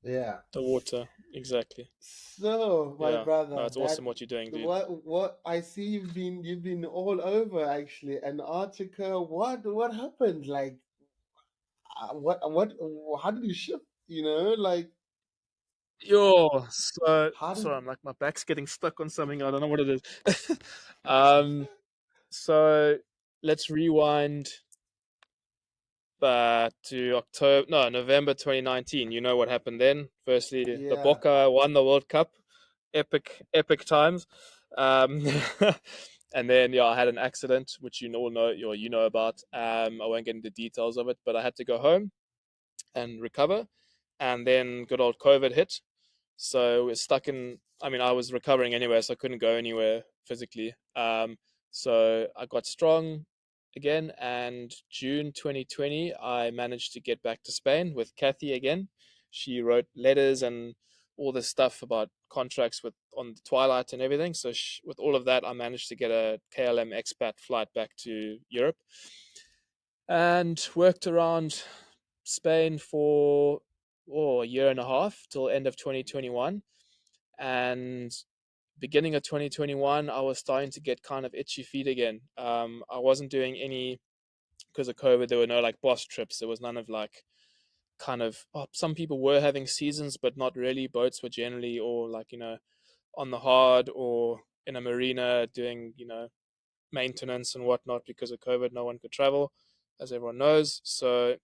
Yeah. the water, exactly. So, my Yeah, no, brother, it's awesome what you're doing, dude. what I see you've been all over actually. Antarctica. What happened? Like, what how did you shift? Like Yo, so how did sorry, I'm like my back's getting stuck on something. I don't know what it is. um, so let's rewind to November 2019. You know what happened then? Firstly, the yeah, Boca won the World Cup, epic times. Um, and then yeah, I had an accident, which you all know, you know about. I won't get into details of it, but I had to go home and recover, and then good old COVID hit. So we're stuck in. I mean, I was recovering anyway, so I couldn't go anywhere physically. So I got strong again, and June 2020, I managed to get back to Spain with Kathy again. She wrote letters and all this stuff about contracts with on the Twilight and everything. So with all of that, I managed to get a KLM expat flight back to Europe and worked around Spain for a year and a half till end of 2021. And beginning of 2021, I was starting to get kind of itchy feet again. I wasn't doing any because of COVID. There were no like boss trips. There was none of like kind of some people were having seasons, but not really. Boats were generally or like on the hard or in a marina doing maintenance and whatnot because of COVID. No one could travel, as everyone knows. So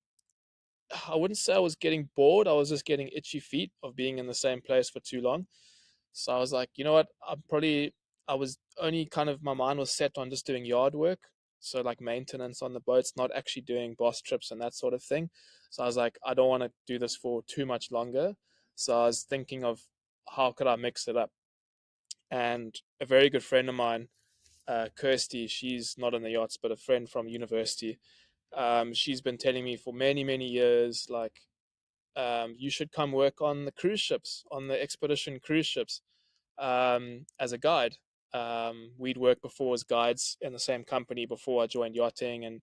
I wouldn't say I was getting bored. I was just getting itchy feet of being in the same place for too long. So I was like, you know what? I was only kind of, my mind was set on just doing yard work. So like maintenance on the boats, not actually doing boss trips and that sort of thing. So I was like, I don't want to do this for too much longer. So I was thinking of how could I mix it up? And a very good friend of mine, Kirsty, she's not on the yachts, but a friend from university. She's been telling me for many, many years, like, you should come work on the cruise ships, on the expedition cruise ships, as a guide. We'd worked before as guides in the same company before I joined yachting, and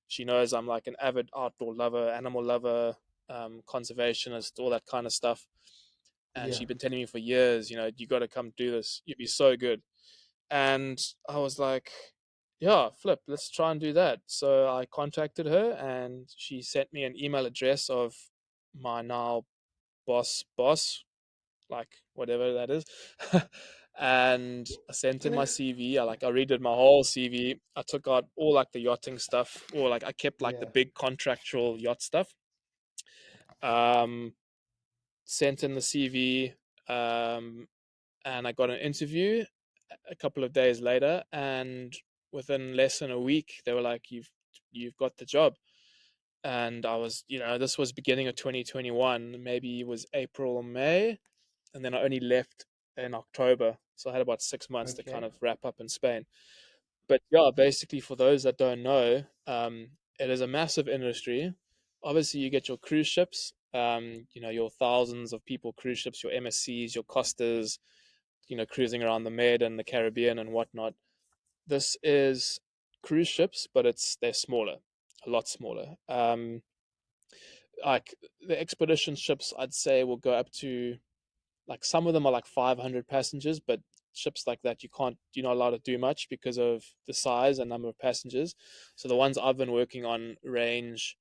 she knows I'm like an avid outdoor lover, animal lover, conservationist, all that kind of stuff. And Yeah. she'd been telling me for years, you got to come do this. You'd be so good. And I was like, yeah, flip, let's try and do that. So I contacted her, and she sent me an email address of my now boss, like whatever that is. And I sent in my CV. I redid my whole CV. I took out all like the yachting stuff, or like I kept like the Yeah. big contractual yacht stuff. Um, Sent in the CV, um, and I got an interview a couple of days later, and within less than a week, they were like, "You've got the job." And I was, this was beginning of 2021, maybe it was April or May, and then I only left in October. So I had about 6 months to kind Okay. of wrap up in Spain. But yeah, basically, for those that don't know, it is a massive industry. Obviously, you get your cruise ships, your thousands of people cruise ships, your MSCs, your Costas, cruising around the Med and the Caribbean and whatnot. This is cruise ships, but they're smaller, a lot smaller. Like the expedition ships, I'd say will go up to, like, some of them are like 500 passengers, but ships like that you're not allowed to do much because of the size and number of passengers. So the ones I've been working on range,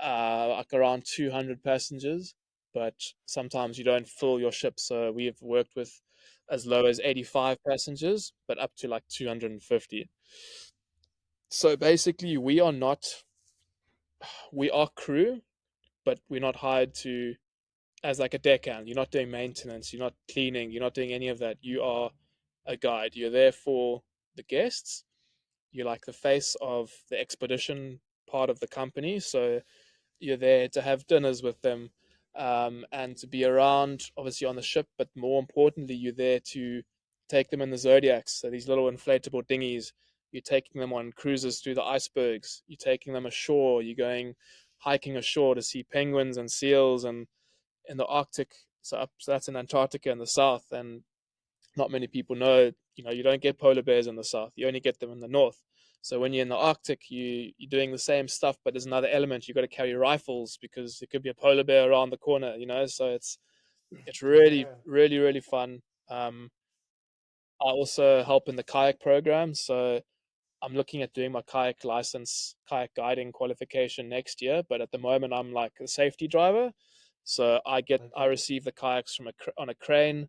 like around 200 passengers, but sometimes you don't fill your ship. So we've worked with as low as 85 passengers, but up to like 250. So basically, we are crew, but we're not hired to as like a deckhand. You're not doing maintenance, you're not cleaning, you're not doing any of that. You are a guide. You're there for the guests. You're like the face of the expedition part of the company. So you're there to have dinners with them, and to be around, obviously, on the ship. But more importantly, you're there to take them in the Zodiacs, so these little inflatable dinghies. You're taking them on cruises through the icebergs. You're taking them ashore. You're going hiking ashore to see penguins and seals, and in the Arctic. So that's in Antarctica in the south, and not many people know. You don't get polar bears in the south. You only get them in the north. So when you're in the Arctic, you're doing the same stuff, but there's another element. You've got to carry rifles because there could be a polar bear around the corner. So it's really, Yeah. really, really fun. I also help in the kayak program, so I'm looking at doing my kayak license, kayak guiding qualification next year. But at the moment, I'm like a safety driver, so I Okay. receive the kayaks on a crane.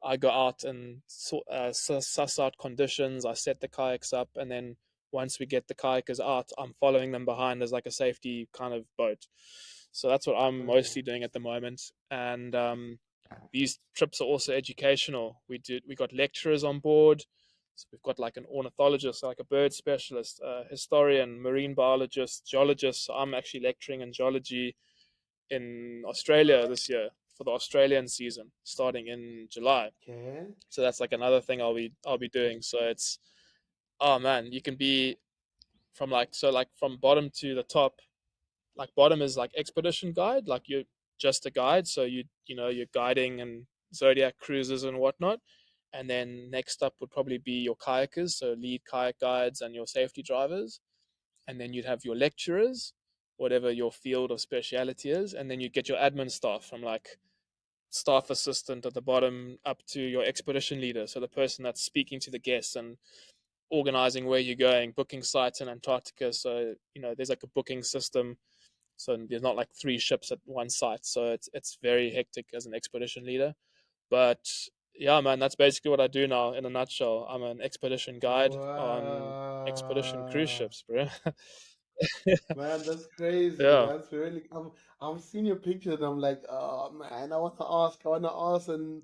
I go out and suss out conditions. I set the kayaks up, and then once we get the kayakers out, I'm following them behind as like a safety kind of boat. So that's what I'm Okay. mostly doing at the moment. And these trips are also educational. We got lecturers on board. So we've got like an ornithologist, like a bird specialist, a historian, marine biologist, geologist. So I'm actually lecturing in geology in Australia this year for the Australian season, starting in July. Okay. So that's like another thing I'll be doing. So it's, oh man, you can be from bottom to the top. Like bottom is like expedition guide, like you're just a guide, so you're guiding and zodiac cruises and whatnot. And then next up would probably be your kayakers, so lead kayak guides and your safety drivers. And then you'd have your lecturers, whatever your field of speciality is, and then you get your admin staff from like staff assistant at the bottom up to your expedition leader, so the person that's speaking to the guests and organizing where you're going, booking sites in Antarctica. So there's like a booking system, so there's not like three ships at one site, so it's very hectic as an expedition leader. But yeah, man, that's basically what I do now in a nutshell. I'm an expedition guide on expedition cruise Wow. ships, bro. Man, that's crazy. Yeah. That's really. I'm seeing your picture and I'm like, oh man, I want to ask. I want to ask, and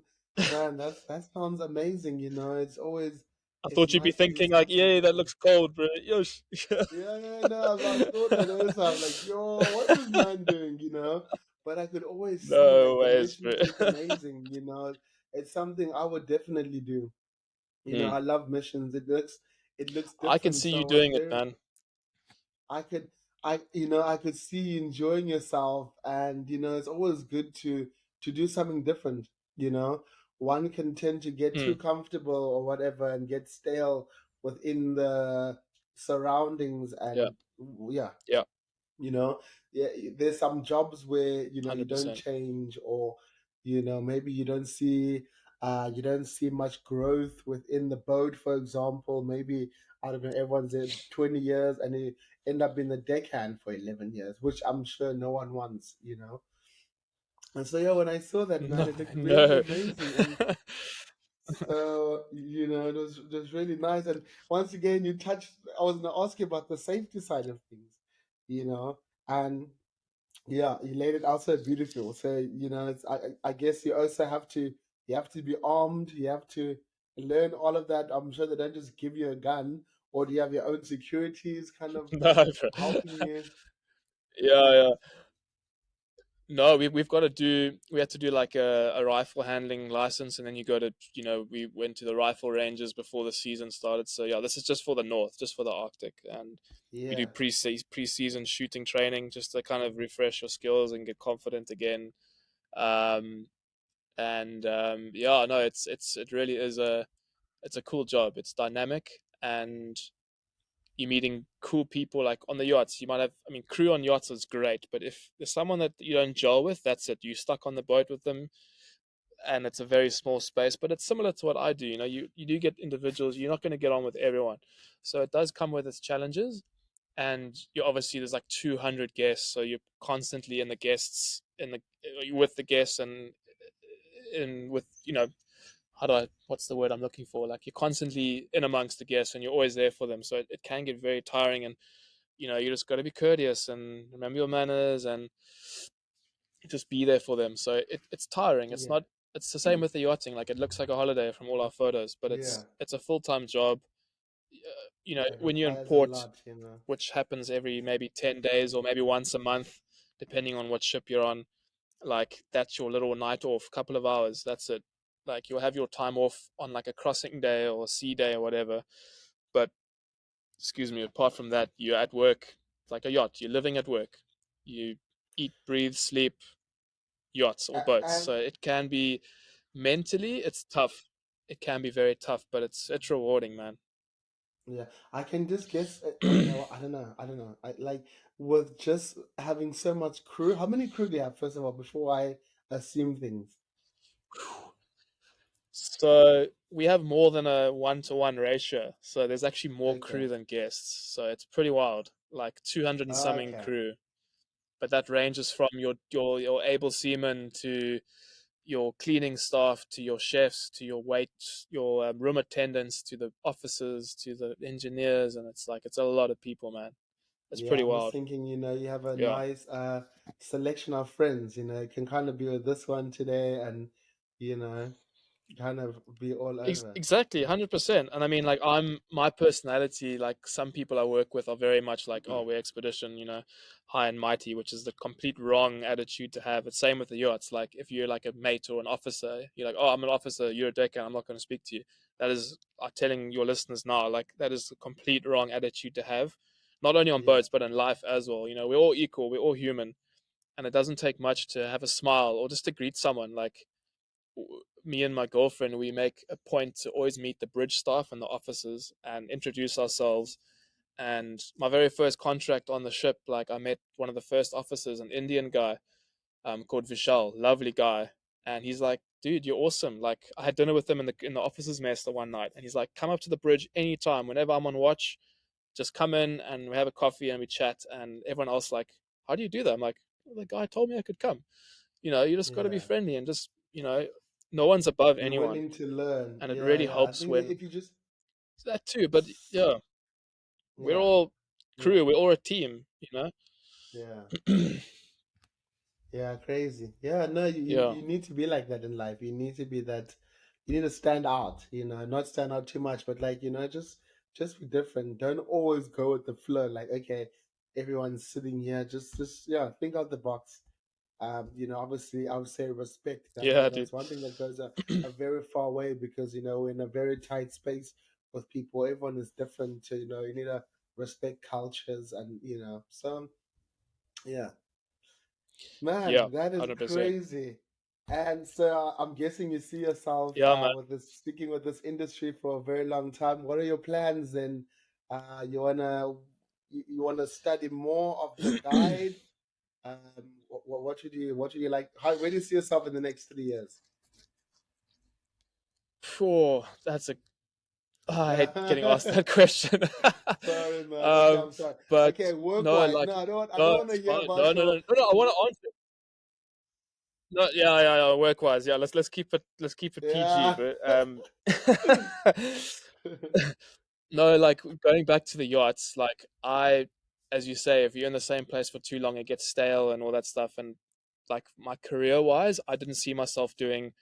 man, that sounds amazing. I It's thought you'd be nice to thinking just like, touch and yeah, that go. looks cold, bro. Yosh. Yeah, yeah, no, I thought that also. I'm like, yo, what's this man doing? But I could always see No like the ways, bro. missions look amazing. It's something I would definitely do. Hmm. I love missions. It looks I can different. see you So I was doing it, very man. I could I could see you enjoying yourself, and it's always good to do something different. You know, one can tend to get Hmm. too comfortable or whatever and get stale within the surroundings, Yeah. and yeah, Yeah. you know yeah, there's some jobs where you don't 100%. change, or maybe you don't see much growth within the boat, for example. Maybe, I don't know, everyone's there 20 years and they end up being the deckhand for 11 years, which I'm sure no one wants. And so yeah, when I saw that, man, No, it looked really no. amazing. And so, it was really nice. And once again, I was going to ask you about the safety side of things, you know, and yeah, you laid it out so beautiful. So, I guess you have to be armed. You have to learn all of that. I'm sure they don't just give you a gun, or do you have your own securities kind of No, bro. helping you? Yeah, yeah. No, we had to do like a rifle handling license, and then you go to, we went to the rifle ranges before the season started. So yeah, this is just for the north, just for the Arctic, and we do Yeah, pre-season shooting training just to kind of refresh your skills and get confident again. Um, and yeah, no, it really is it's a cool job. It's dynamic, and you're meeting cool people like on the yachts. You might have, I mean, crew on yachts is great, but if there's someone that you don't gel with, that's it. You're stuck on the boat with them, and it's a very small space. But it's similar to what I do. You do get individuals. You're not going to get on with everyone, so it does come with its challenges. And you obviously there's like 200 guests, so you're constantly in the guests in the with the guests and in with how do I what's the word I'm looking for? Like you're constantly in amongst the guests and you're always there for them. So it can get very tiring, and you just got to be courteous and remember your manners and just be there for them. So it's tiring. It's yeah, not. It's the same with the yachting. Like it looks like a holiday from all our photos, but yeah. it's a full time job. It When you're in requires a port, lot. which happens every maybe 10 days or maybe once a month, depending on what ship you're on. Like that's your little night off, couple of hours. That's it. Like you'll have your time off on like a crossing day or a sea day or whatever. But excuse me, apart from that, you're at work. It's like a yacht. You're living at work. You eat, breathe, sleep, yachts or boats. And So it can be mentally, it's tough. It can be very tough, but it's rewarding, man. yeah, I can just guess. I don't know. I don't know. I like with just having so much crew. How many crew do you have, first of all, before I assume things? So we have more than a 1-to-1 ratio. So there's actually more Okay. crew than guests. So it's pretty wild. Like 200 and something Okay. crew. But that ranges from your able seaman to your cleaning staff to your chefs to your room attendants to the officers to the engineers, and it's a lot of people, man. It's Yeah, pretty I'm just wild. thinking, you have a Yeah. nice selection of friends. It can kind of be with this one today, and you know, kind of be all over. Exactly, 100%. And I mean, like, my personality, like, some people I work with are very much like, oh, we're expedition, high and mighty, which is the complete wrong attitude to have. It's same with the yachts. Like, if you're like a mate or an officer, you're like, oh, I'm an officer, you're a deckhand, I'm not going to speak to you. That is, I'm telling your listeners now, like, that is the complete wrong attitude to have, not only on Yeah, boats, but in life as well. We're all equal, we're all human. And it doesn't take much to have a smile or just to greet someone. Like, me and my girlfriend, we make a point to always meet the bridge staff and the officers and introduce ourselves. And my very first contract on the ship, like I met one of the first officers, an Indian guy, called Vishal, lovely guy. And he's like, dude, you're awesome. Like I had dinner with him in the officers' mess the one night, and he's like, come up to the bridge anytime, whenever I'm on watch, just come in and we have a coffee and we chat. And everyone else like, how do you do that? I'm like, well, the guy told me I could come. You just got to be yeah. friendly and just no one's above Be anyone, willing to learn. and it Yeah, really yeah. I helps think that when if you just, that too. But yeah, we're yeah, all Yeah, crew. We're all a team, you know. yeah, yeah. Crazy. Yeah, no, Yeah, you need to be like that in life. You need to be that. You need to stand out. Not stand out too much, but like just be different. Don't always go with the flow. Like, okay, everyone's sitting here. Just yeah, think out the box. Obviously, I would say respect. yeah, dude. That's one thing that goes a very far way because we're in a very tight space with people. Everyone is different. So, you need to respect cultures and so yeah, Yeah, man, that is 100%. crazy. And so I'm guessing you see yourself Yeah, man. with this sticking with this industry for a very long time. What are your plans? And you wanna study more of the guide? What should you like? Where do you see yourself in the next 3 years? Phew, that's a I hate getting asked Yeah. that question. Sorry, man. Okay, um, I'm sorry. but Okay, work no, wise. like No, I no, don't want it's to hear fine. about No, no, no, your. no, no. I want to answer. No, yeah, yeah, yeah. Work wise, yeah. Let's keep it PG, Yeah. bro. No, like going back to the yachts, like as you say, if you're in the same place for too long, it gets stale and all that stuff. And like my career wise, I didn't see myself doing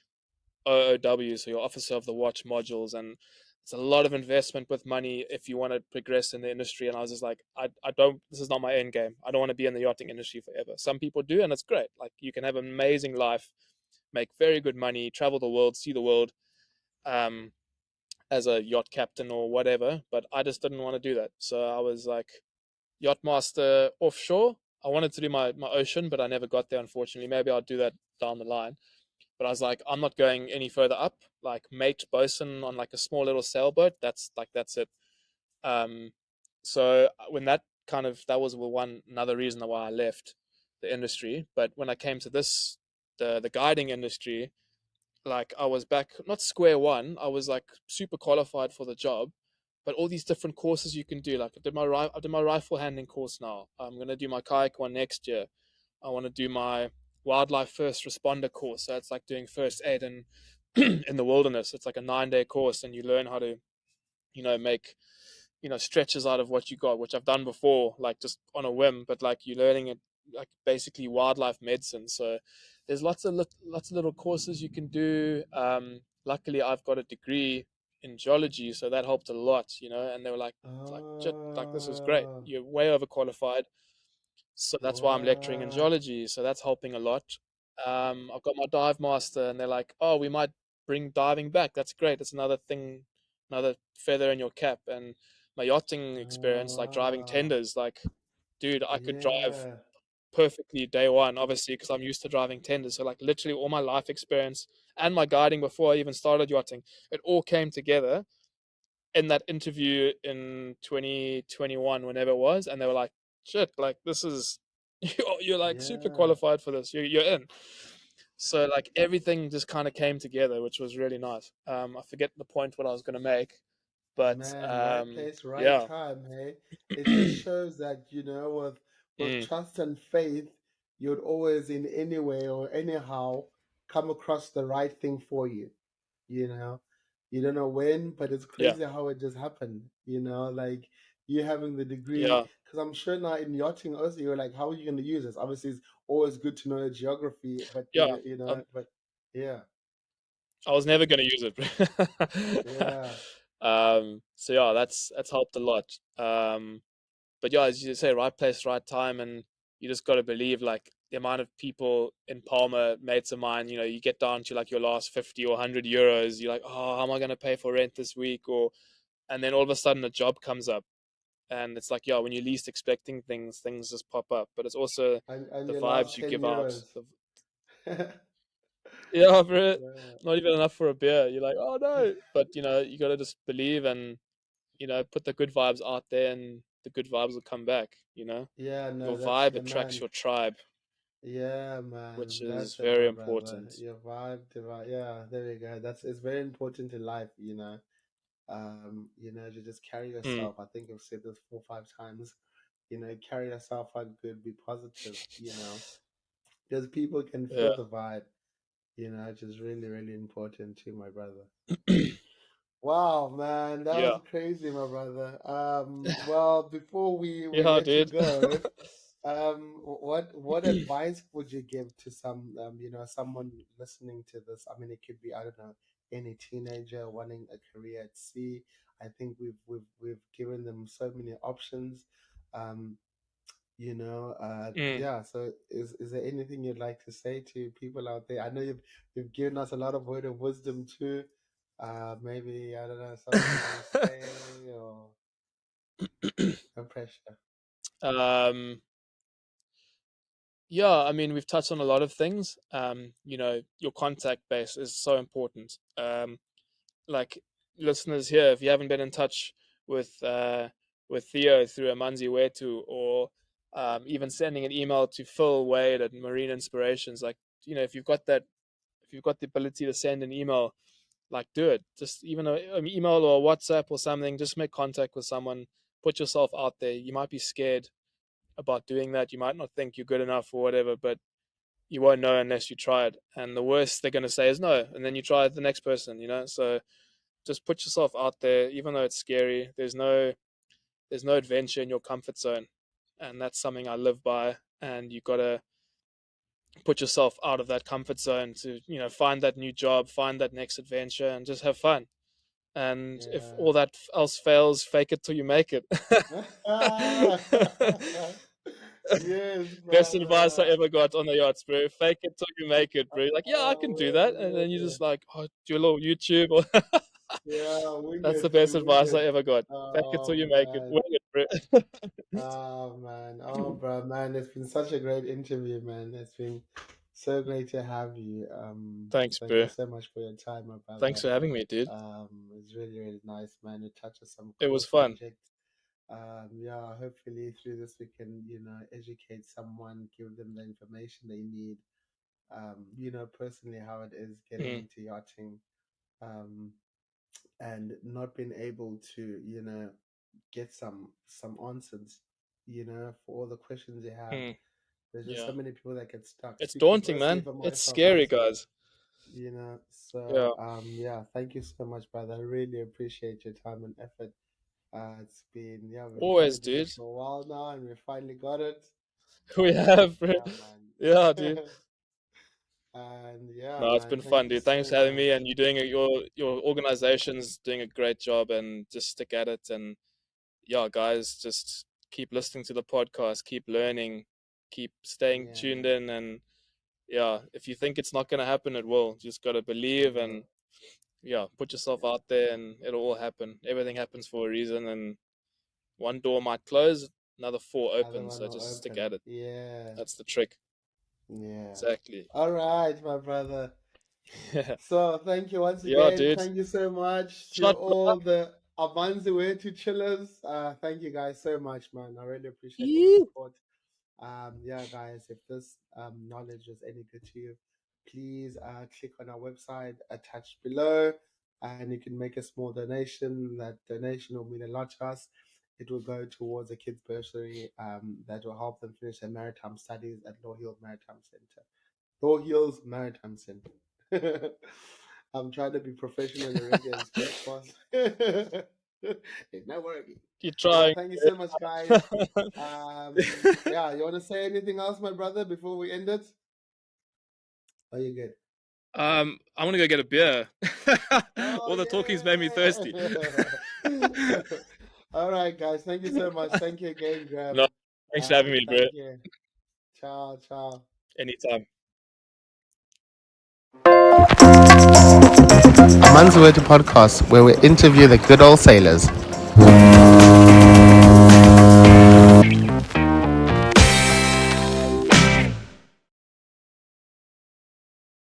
OOW, so your Officer of the Watch modules, and it's a lot of investment with money if you want to progress in the industry. And I was just like, I don't, this is not my end game. I don't want to be in the yachting industry forever. Some people do, and it's great. Like you can have an amazing life, make very good money, travel the world, see the world, um, as a yacht captain or whatever. But I just didn't want to do that. So I was like, yacht master offshore. I wanted to do my ocean, but I never got there, unfortunately. Maybe I'll do that down the line. But I was like, I'm not going any further up. Like mate bosun on like a small little sailboat. That's it. Um, so when that was one another reason why I left the industry. But when I came to the guiding industry, like I was back not square one. I was like super qualified for the job, but all these different courses you can do. Like I did my rifle handling course now. I'm gonna do my kayak one next year. I want to do my wildlife first responder course. So it's like doing first aid in in the wilderness. It's like a 9 day course, and you learn how to make stretches out of what you got, which I've done before, like just on a whim. But like you're learning it like basically wildlife medicine. So there's lots of little courses you can do. Luckily, I've got a degree in geology, so that helped a lot. And they were like, shit, like this is great. Oh, You're way overqualified, so that's why I'm lecturing in wow. geology. So that's helping a lot. I've got my dive master, and they're like, "Oh, we might bring diving back. That's great. That's another thing, another feather in your cap." And my yachting experience, like driving Oh, tenders, like, dude, I could drive yeah. perfectly day one, obviously, because I'm used to driving tenders. So like literally all my life experience and my guiding before I even started yachting, it all came together in that interview in 2021, whenever it was, and they were like, "Shit, like this is you're like super Yeah. qualified for this. You're in." So like everything just kind of came together, which was really nice. I forget the point what I was gonna make, but Man, right place, right yeah, time, hey? It just shows that, with mm, trust and faith, you'd always in any way or anyhow come across the right thing for you, you know? You don't know when, but it's yeah, crazy how it just happened, like you having the degree, yeah, because I'm sure now in yachting also you're like, how are you going to use this? Obviously, it's always good to know the geography, but yeah. yeah, I was never gonna use it. yeah, So yeah, that's helped a lot. But yeah, as you say, right place, right time, and you just got to believe like the amount of people in Palma, mates of mine, you get down to like your last 50 or 100 euros, you're like, oh, how am I going to pay for rent this week? And then all of a sudden a job comes up, and it's like, yeah, when you're least expecting things just pop up. But it's also and the your last vibes you 10 give out. euros. Yeah, Yeah, bro, not even enough for a beer. You're like, oh no, but you got to just believe and put the good vibes out there, and the good vibes will come back. yeah, Your no, that's vibe your attracts man. your tribe, Yeah, which man, is that's it, very my brother. important. Your vibe, the vibe. Yeah, there we go. It's very important in life, to just carry Mm, yourself. I think I've said this 4 or 5 times. Carry yourself out good, be positive, because people can yeah. feel the vibe, which is really, really important too, my brother. Wow, man, that was Yeah. crazy, my brother. Well, before we Yeah, let you dude. go, what advice would you give to someone listening to this? I mean, it could be, I don't know, any teenager wanting a career at sea. I think we've given them so many options. Um, Mm. yeah. So, is there anything you'd like to say to people out there? I know you've given us a lot of word of wisdom too. Maybe I don't know something you want to say or no pressure. um, yeah, I mean, we've touched on a lot of things. Your contact base is so important. Like listeners here, if you haven't been in touch with uh, with Theo through Amanzi Wethu, or even sending an email to Phil Wade at Marine Inspirations, like if you've got that, if you've got the ability to send an email, like do it. Just even an email or a WhatsApp or something. Just make contact with someone. Put yourself out there. You might be scared about doing that. You might not think you're good enough or whatever, but you won't know unless you try it. And the worst they're going to say is no, and then you try the next person. So just put yourself out there, even though it's scary. There's no adventure in your comfort zone, and that's something I live by. And you gotta put yourself out of that comfort zone to find that new job, find that next adventure, and just have fun. And if Yeah. all that else fails, fake it till you make it. Yes, Best advice I brother. ever got on the yachts, bro. Fake it till you make it, bro. Like, yeah, I can do that, and then you Win. just like, do a little YouTube. Or Yeah, wing That's the it, best wing advice I it. ever got. Fake it till Oh you make it. man. Wing it, bro. Oh man. Oh bro, man, it's been such a great interview, man. It's been so great to have you. Thanks, Thank you bro. so much for your time, my Thanks brother. for having me, dude. It's really, really nice, man. You touch on some It cool was fun. subjects. Yeah, hopefully through this we can, educate someone, give them the information they need. Personally how it is getting Mm, into yachting, um, and not being able to, get some answers, for all the questions you have. mm, There's just yeah. so many people that get stuck. It's Speaking daunting, personally man. for It's myself scary, as well, guys. So Yeah. yeah, thank you so much, brother. I really appreciate your time and effort. It's been, yeah, we've been trying to Always, do this dude. for a while now, and we finally got it. We have, bro. Yeah, Yeah, man. dude. And yeah, No, it's man, been thank fun, you dude. Thanks so for having much. me, and you're doing it. Your organization's doing a great job, and just stick at it. And yeah, guys, just keep listening to the podcast, keep learning, keep staying Yeah, tuned man, in, and yeah, if you think it's not gonna happen, it will. Just gotta it believe, and will. yeah, put yourself Yeah, out there, and it'll all happen. Everything happens for a reason, and one door might close, another four other open. one So will just stick open. at it. Yeah, That's the trick. yeah. Exactly. All right, my brother. Yeah. So thank you once Yeah, again. dude. Thank you so much to Shot, bro. all the Amanzi Wethu chillers. Thank you guys so much, man. I really appreciate all the Yee. support. Yeah, guys, if this knowledge was any good to you, please click on our website attached below, and you can make a small donation. That donation will mean a lot to us. It will go towards a kids' bursary that will help them finish their maritime studies at Law Hill Maritime Center. Law Hills Maritime Center. I'm trying to be professional already and speak fast. It's not working. You're Well, trying. thank you so much, guys. Yeah, you want to say anything else, my brother, before we end it? Are you good? I want to go get a beer. Oh All the talking's made me thirsty. yeah! All right, guys. Thank you so much. Thank you again, No, Graham. thanks for having me, bro. Thank you. Ciao, ciao. Anytime. Amanzi Wethu podcast, where we interview the good old sailors.